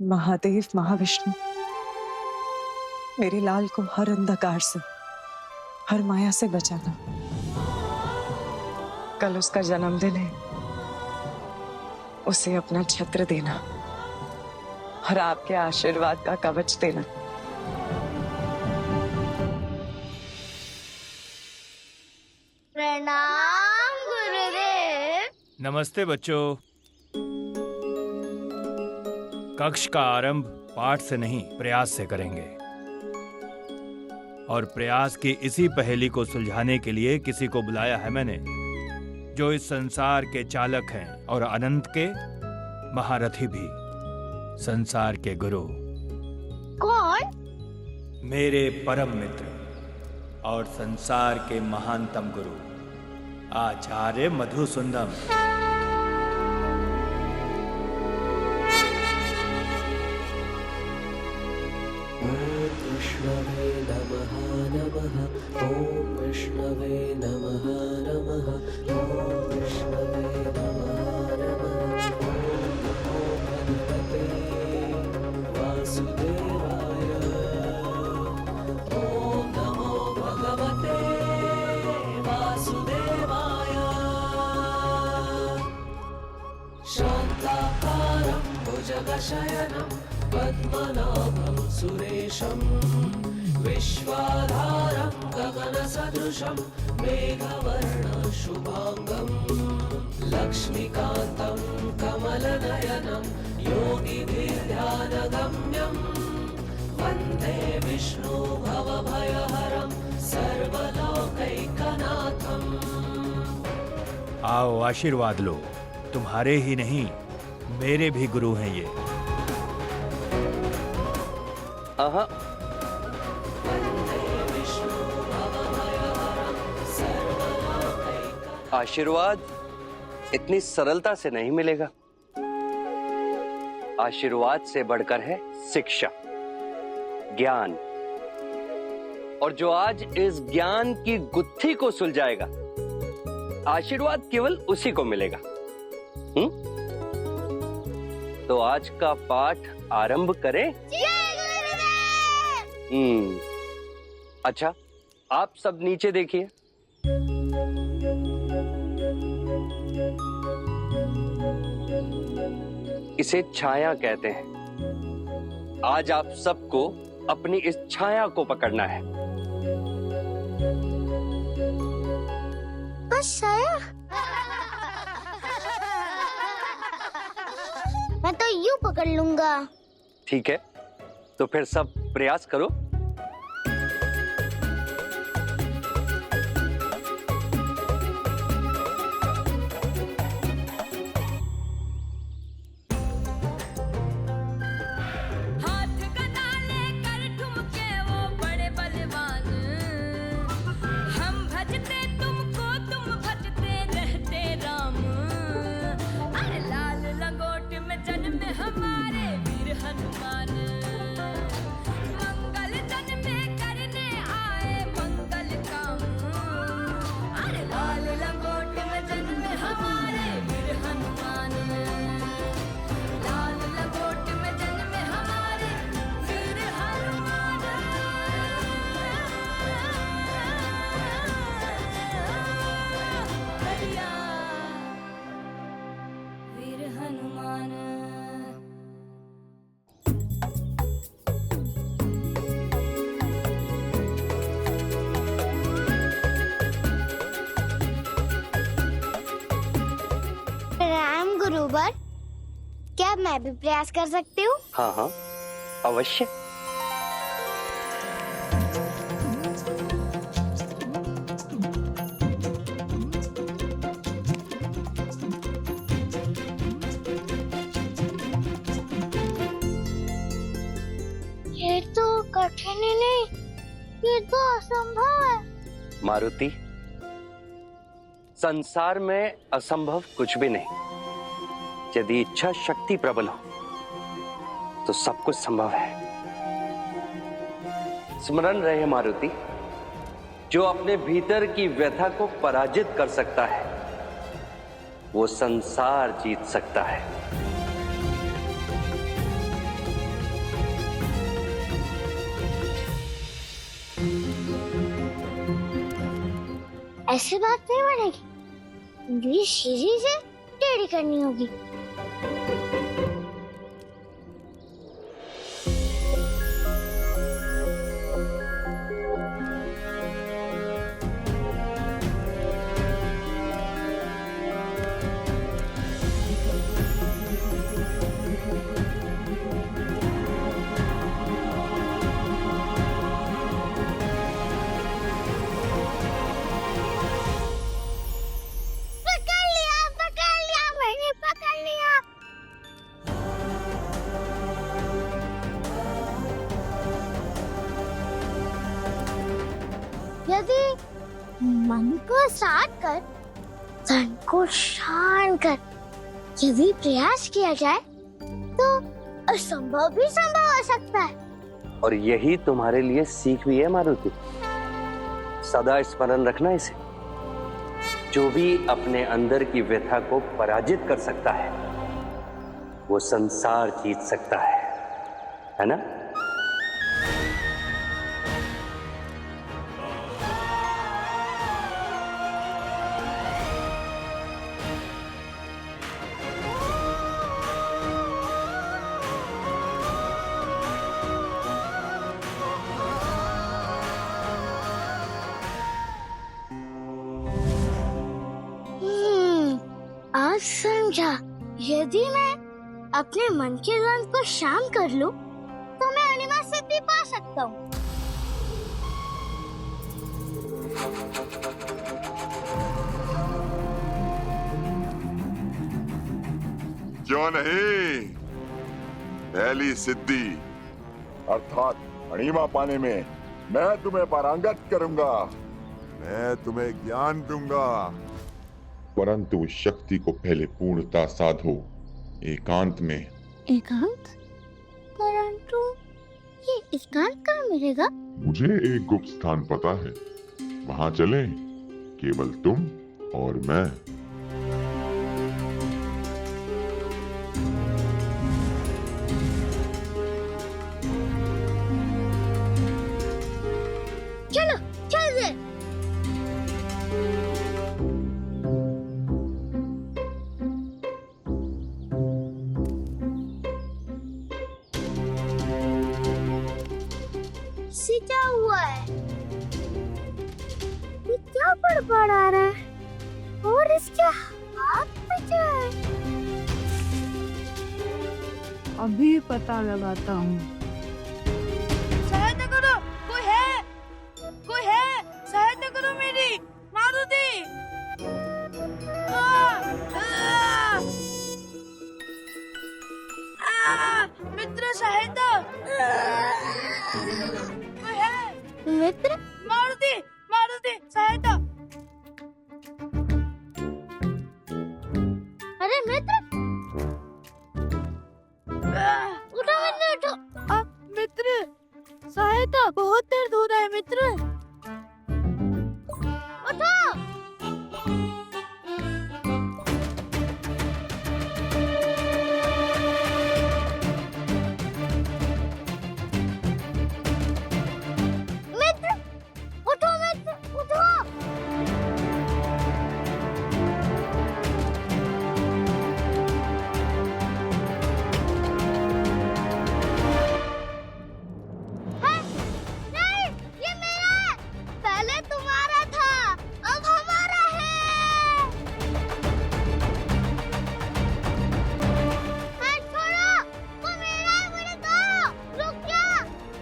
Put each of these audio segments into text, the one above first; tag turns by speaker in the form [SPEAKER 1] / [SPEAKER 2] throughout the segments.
[SPEAKER 1] महादेव महाविष्णु मेरे लाल को हर अंधकार से, हर माया से बचाना। कल उसका जन्मदिन है, उसे अपना छत्र देना और आपके आशीर्वाद का कवच देना।
[SPEAKER 2] प्रणाम गुरुदेव।
[SPEAKER 3] नमस्ते बच्चों। कक्ष का आरंभ पाठ से नहीं प्रयास से करेंगे और प्रयास की इसी पहेली को सुलझाने के लिए किसी को बुलाया है मैंने, जो इस संसार के चालक हैं और अनंत के महारथी भी, संसार के गुरु।
[SPEAKER 2] कौन?
[SPEAKER 3] मेरे परम मित्र और संसार के महानतम गुरु आचार्य मधुसूदन।
[SPEAKER 4] विष्णवे नमः नमः। ओम विष्णवे नमः नमः। ओम विष्णवे नमः नमः। ओम गणपते वासुदेवाय। ओम नमो भगवते वासुदेवाय। शान्ताकारं भुजगशयनं पद्मनाभं सुरेशं विश्वाधारं गगनसदृशं मेघवर्णं शुभांगं लक्ष्मीकान्तं कमलनयनं योगिभिर्ध्यानगम्यं वन्दे विष्णु भवभयहरं सर्वलोकैकनाथम्।
[SPEAKER 3] आओ आशीर्वाद लो, तुम्हारे ही नहीं मेरे भी गुरु हैं ये।
[SPEAKER 5] आशीर्वाद इतनी सरलता से नहीं मिलेगा। आशीर्वाद से बढ़कर है शिक्षा, ज्ञान, और जो आज इस ज्ञान की गुत्थी को सुलझाएगा, आशीर्वाद केवल उसी को मिलेगा। तो आज का पाठ आरंभ करें। अच्छा, आप सब नीचे देखिए। इसे छाया कहते हैं। आज आप सबको अपनी इस छाया को पकड़ना है।
[SPEAKER 2] बस छाया? मैं तो यूं पकड़ लूंगा।
[SPEAKER 5] ठीक है, तो फिर सब प्रयास करो।
[SPEAKER 2] गुरुवर, क्या मैं भी प्रयास कर सकती हूँ?
[SPEAKER 5] हाँ हाँ, अवश्य।
[SPEAKER 2] ये तो कठिन ही नहीं, ये तो असंभव है।
[SPEAKER 5] मारुति, संसार में असंभव कुछ भी नहीं। यदि इच्छा शक्ति प्रबल हो तो सब कुछ संभव है। स्मरण रहे मारुति, जो अपने भीतर की व्यथा को पराजित कर सकता है, वो संसार जीत सकता है।
[SPEAKER 2] ऐसी बात नहीं बनेगी, उंगली सीधी से टेढ़ी करनी होगी। पकड़ लिया, मैंने पकड़ लिया। यदि मन को साध कर, तन को शांत कर यदि प्रयास किया जाए तो असंभव भी संभव हो सकता है।
[SPEAKER 5] और यही तुम्हारे लिए सीख भी है मारुति। सदा स्मरण रखना इसे। जो भी अपने अंदर की व्यथा को पराजित कर सकता है वो संसार जीत सकता है ना?
[SPEAKER 2] आज समझा। यदि मैं अपने मन के द्वंद को शांत कर लूं, तो मैं अनिमा सिद्धि पा सकता हूँ।
[SPEAKER 6] क्यों नहीं? पहली सिद्धि अर्थात अणिमा पाने में मैं तुम्हें पारंगत करूंगा। मैं तुम्हें ज्ञान दूंगा, परंतु उस शक्ति को पहले पूर्णता साधो एकांत में।
[SPEAKER 2] एकांत? परंतु ये एकांत कहाँ मिलेगा?
[SPEAKER 6] मुझे एक गुप्त स्थान पता है, वहां चलें, केवल तुम और मैं।
[SPEAKER 2] चलो चल दे। इससे क्या हुआ है? ये क्या बड़बड़ आ रहा है? और इसके हाथ में क्या है?
[SPEAKER 7] अभी पता लगाता हूँ। सहायता करो, कोई है? कोई है? सहायता करो मेरी, मारुति। मित्र सहायता। कोई है?
[SPEAKER 2] मित्र?
[SPEAKER 7] मारुति, मारुति सहायता।
[SPEAKER 2] अरे मित्र, उठो मित्र, उठो।
[SPEAKER 7] मित्र सहायता, बहुत दर्द हो रहा है मित्र।
[SPEAKER 2] उठो। मित्र, उठो मित्र, उठो। नहीं, ये मेरा है। पहले तुम्हारा था, अब हमारा है। हाथ छोड़ो, वो मेरा है, मुझे दो। रुक जा,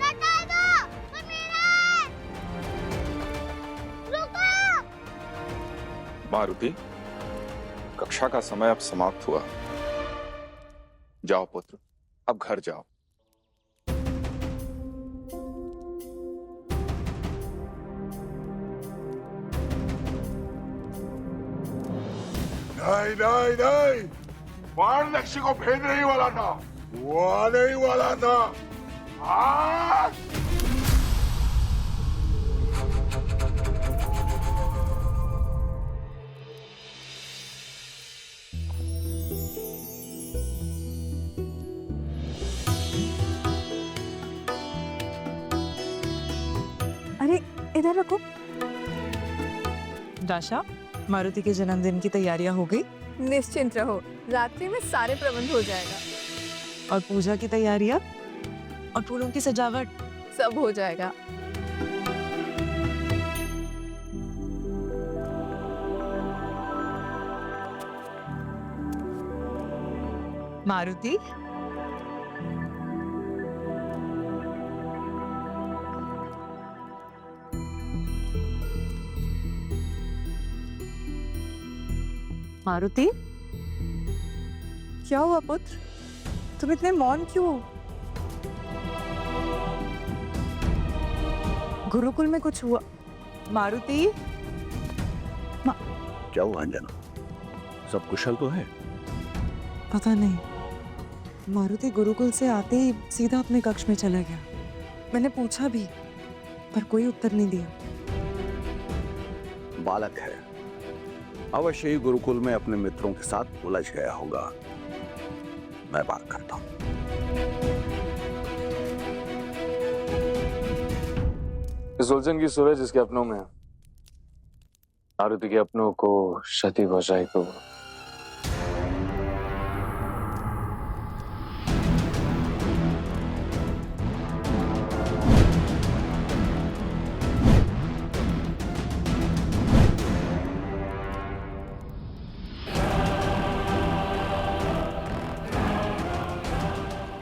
[SPEAKER 2] हटा दो, वो मेरा है। रुको।
[SPEAKER 8] मारुति, कक्षा का समय अब समाप्त हुआ। जाओ पुत्र, अब घर जाओ।
[SPEAKER 6] नहीं नहीं नहीं, बाण लक्ष्य को भेदने ही वाला था, वो आने ही वाला था।
[SPEAKER 1] अरे इधर रखो। दाशा, मारुति के जन्मदिन की तैयारियां हो गई?
[SPEAKER 7] निश्चिंत रहो, रात्रि में सारे प्रबंध हो जाएगा।
[SPEAKER 1] और पूजा की तैयारियां और फूलों की सजावट?
[SPEAKER 7] सब हो जाएगा।
[SPEAKER 1] मारुति, मारुति, क्या हुआ पुत्र? तुम इतने मौन क्यों हो? गुरुकुल में कुछ हुआ? मारुति,
[SPEAKER 9] क्या हुआ अंजना? सब कुशल तो है?
[SPEAKER 1] पता नहीं, मारुति गुरुकुल से आते ही सीधा अपने कक्ष में चला गया। मैंने पूछा भी, पर कोई उत्तर नहीं दिया।
[SPEAKER 9] बालक है, अवश्य ही गुरुकुल में अपने मित्रों के साथ उलझ गया होगा। मैं बात करता हूँ।
[SPEAKER 10] इस उलझन की सूरज जिसके अपनों में है, मारुति के अपनों को क्षति पहुंचाई तो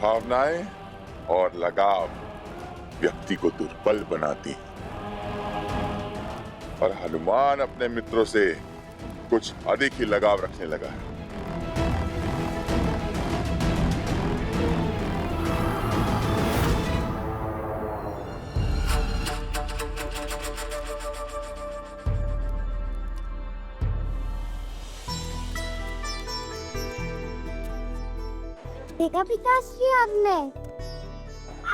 [SPEAKER 6] भावनाएं और लगाव व्यक्ति को दुर्बल बनाती हैं। और हनुमान अपने मित्रों से कुछ अधिक ही लगाव रखने लगा है।
[SPEAKER 2] देखा पिताश्री आपने,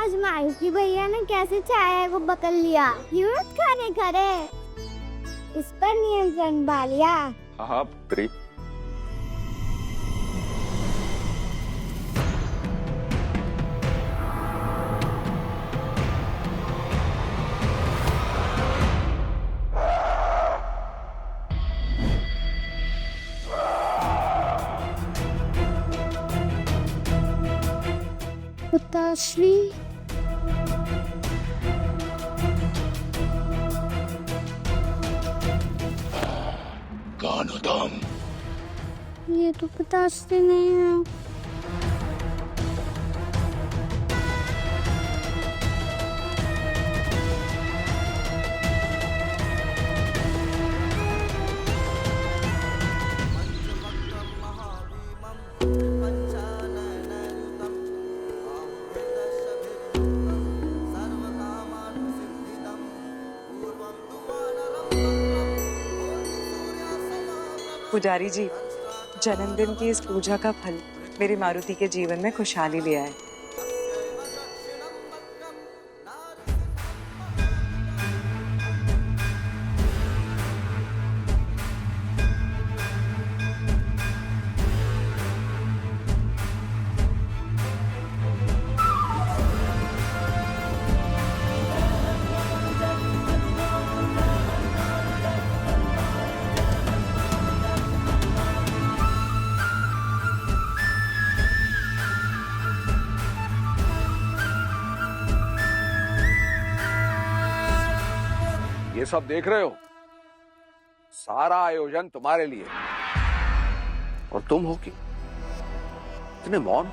[SPEAKER 2] आज मारुति भैया ने कैसे चाय को पकड़ लिया। यूं खाने करे, इस पर नियंत्रण बालिया।
[SPEAKER 8] हाँ पुत्री,
[SPEAKER 2] पिताश्री,
[SPEAKER 6] कानोदाम,
[SPEAKER 2] ये तो पिताश्री नहीं है।
[SPEAKER 1] पुजारी जी, जन्मदिन की इस पूजा का फल मेरी मारुति के जीवन में खुशहाली ले आए।
[SPEAKER 9] ये सब देख रहे हो, सारा आयोजन तुम्हारे लिए। और तुम हो कि इतने मौन?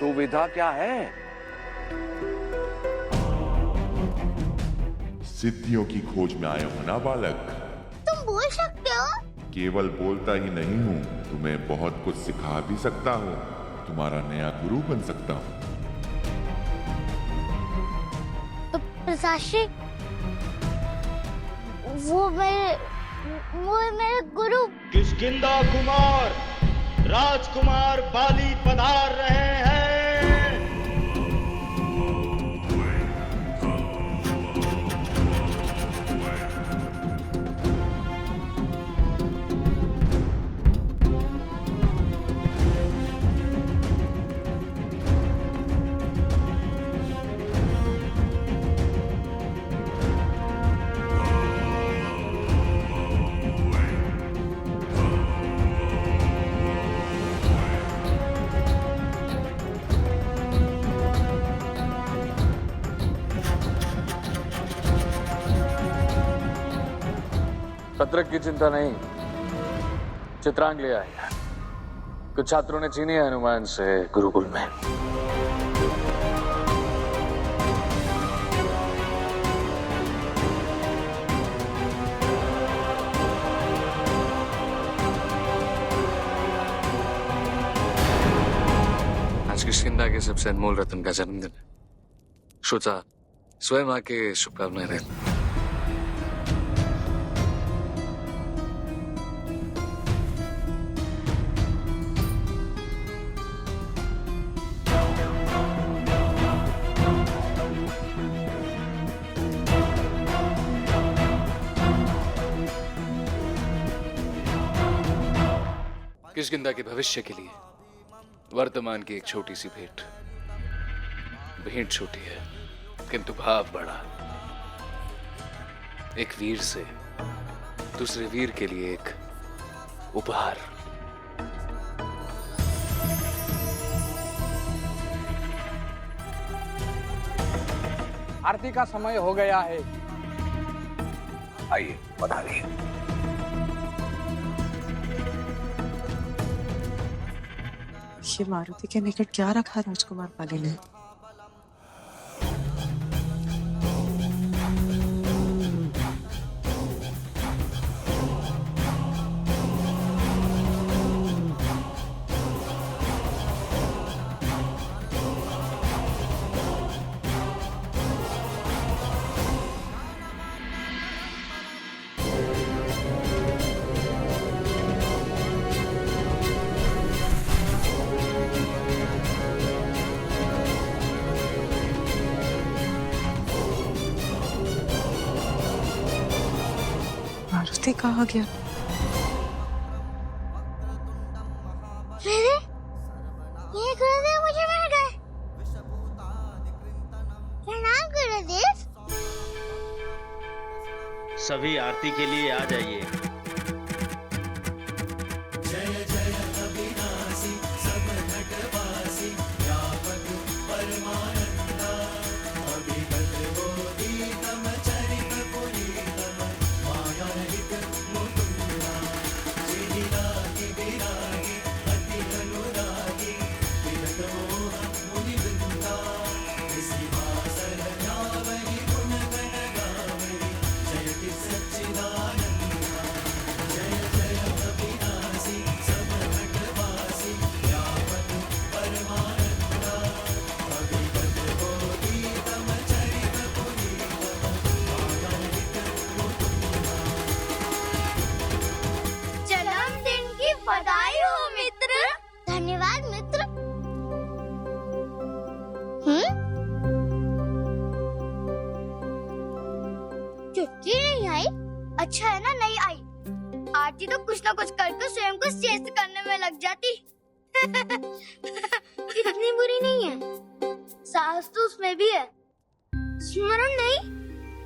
[SPEAKER 9] दुविधा क्या है?
[SPEAKER 6] सिद्धियों की खोज में आए हो ना बालक?
[SPEAKER 2] तुम बोल सकते हो?
[SPEAKER 6] केवल बोलता ही नहीं हूँ, तुम्हें बहुत कुछ सिखा भी सकता हूँ। तुम्हारा नया गुरु बन सकता हूँ।
[SPEAKER 2] तो पिताश्री, वो मेरे गुरु
[SPEAKER 11] किष्किंधा कुमार, राजकुमार बाली पधार रहे हैं।
[SPEAKER 10] पत्रक की चिंता नहीं, चित्रांग ले आए। कुछ छात्रों ने छीनी है हनुमान से गुरुकुल में। आज किष्किंधा के सबसे अनमोल रत्न का जन्मदिन है। श्रोता स्वयं आके शुभकामनाएं देना। किष्किंधा के भविष्य के लिए वर्तमान की एक छोटी सी भेंट। भेंट छोटी है किंतु भाव बड़ा। एक वीर से दूसरे वीर के लिए एक उपहार।
[SPEAKER 9] आरती का समय हो गया है। आइए पधारिए।
[SPEAKER 1] ये मारुति के निकट क्या रखा राजकुमार पाली ने? मारुति कहाँ गया?
[SPEAKER 2] ये गुरुदेव मुझे मिल गए। प्रणाम गुरुदेव।
[SPEAKER 11] सभी आरती के लिए आ जाइए।
[SPEAKER 2] जन्मदिन की बधाई हो मित्र। धन्यवाद मित्र। चुटकी नहीं आई? अच्छा है ना नहीं आई। आरती तो कुछ ना कुछ करके स्वयं को श्रेष्ठ करने में लग जाती। इतनी बुरी नहीं है, साहस तो उसमें भी है। स्मरण नहीं,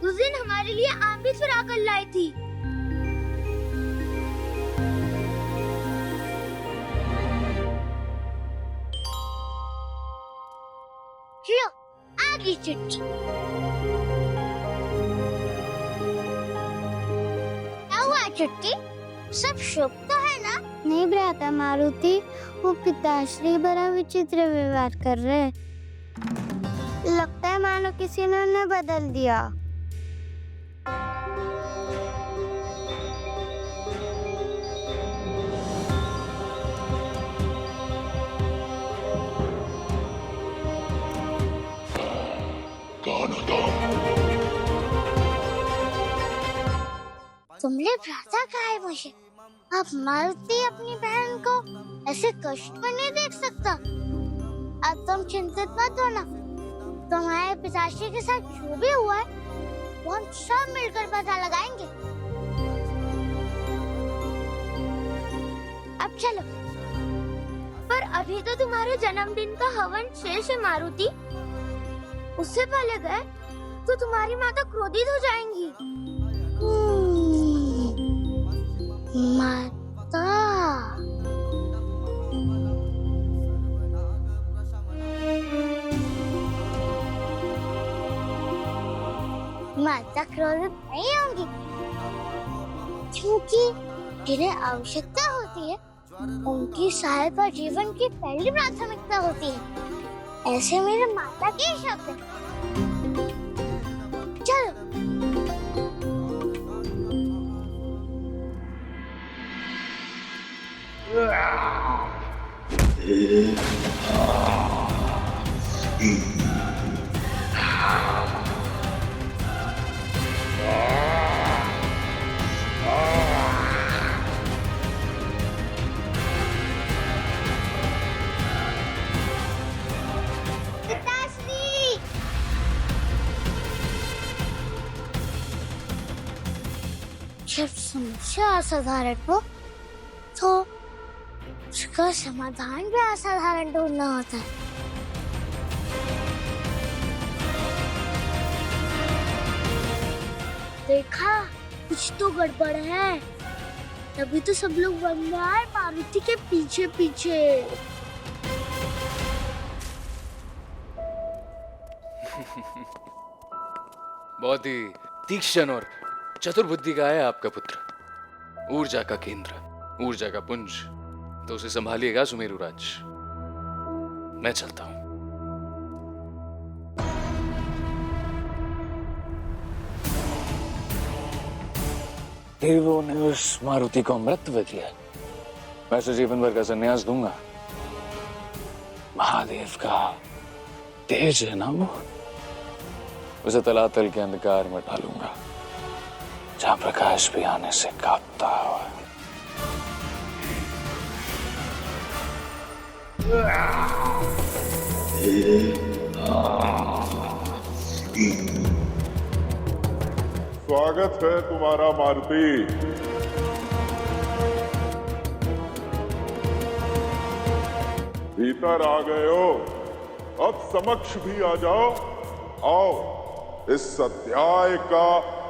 [SPEAKER 2] उस दिन हमारे लिए आम भी चुरा कर लाई थी। लो आ गई चिट्ठी। क्या हुआ चिट्ठी? सब शुभ तो है ना? नहीं भ्राता मारुति, वो पिताश्री बड़ा विचित्र व्यवहार कर रहे। लगता है मानो किसी ने उन्हें बदल दिया। तुमने भ्राता कहा है मुझे। अब मारुति अपनी बहन को ऐसे कष्ट में नहीं देख सकता। अब तुम चिंतित मत होना। तुम्हारे पिताश्री के साथ जो भी हुआ है वो हम सब मिलकर पता लगाएंगे। अब चलो। पर अभी तो तुम्हारे जन्मदिन का हवन शेष है मारुति। उससे पहले गए तो तुम्हारी माता क्रोधित हो जाएंगी। माता माता क्रोधित नहीं होंगी। क्योंकि जिन्हें आवश्यकता होती है उनकी सहायता जीवन की पहली प्राथमिकता होती है। ऐसे मेरे माता के शब्द हैं। चलो। पिताश्री! जब समस्या असाधारण हो तो उसका समाधान भी असाधारण ढूंढना होता है। देखा, कुछ तो गड़बड़ है। तभी तो सब लोग बन रहे मारुति के पीछे पीछे।
[SPEAKER 10] बहुत ही तीक्ष्ण और चतुर बुद्धि का है आपका पुत्र। ऊर्जा का केंद्र, ऊर्जा का पुंज। तो उसे संभालिएगा सुमेरुराज। मैं चलता हूं। देवों ने उस मारुति को अमृतत्व दिया, मैं उसे जीवन भर का संन्यास दूंगा। महादेव का तेज है ना वो, उसे तलातल के अंधकार में डालूंगा जहां प्रकाश भी आने से कांपता हुआ।
[SPEAKER 6] स्वागत है तुम्हारा मारुति। भीतर आ गए हो, अब समक्ष भी आ जाओ। आओ, इस अध्याय का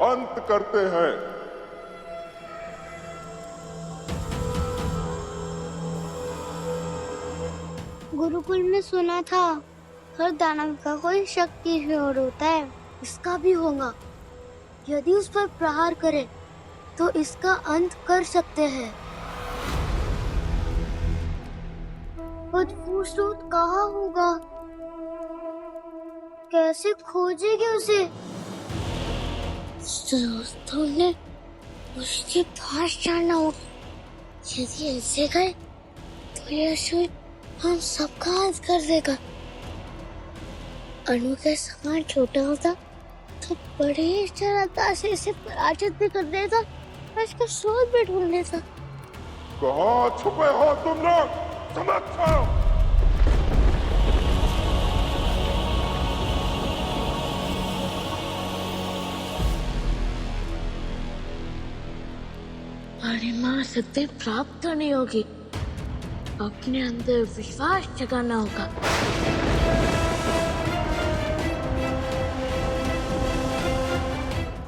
[SPEAKER 6] अंत करते हैं।
[SPEAKER 2] गुरुकुल में सुना था हर दानव का कोई शक्ति शोर होता है, इसका भी होगा। यदि उस पर प्रहार करें तो इसका अंत कर सकते हैं। अद्भुत स्रोत कहाँ होगा? कैसे खोजेंगे उसे? दोस्तों ने उसके पास जाना होगा। यदि ऐसे गए तो यह सूर्य हम सबका अंत कर देगा। अणु का समान छोटा होता तो बड़ी सरलता से इसे पराजित भी कर देता और इसका स्रोत भी ढूंढ लेता।
[SPEAKER 6] कहाँ छुपे हो तुम लोग? समझ जाओ।
[SPEAKER 2] परिमा शक्ति प्राप्त नहीं होगी, अपने अंदर विश्वास जगाना होगा।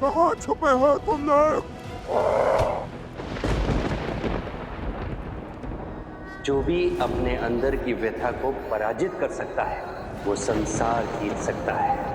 [SPEAKER 6] कहाँ छुपे हो तुम लोग?
[SPEAKER 5] जो भी अपने अंदर की व्यथा को पराजित कर सकता है वो संसार जीत सकता है।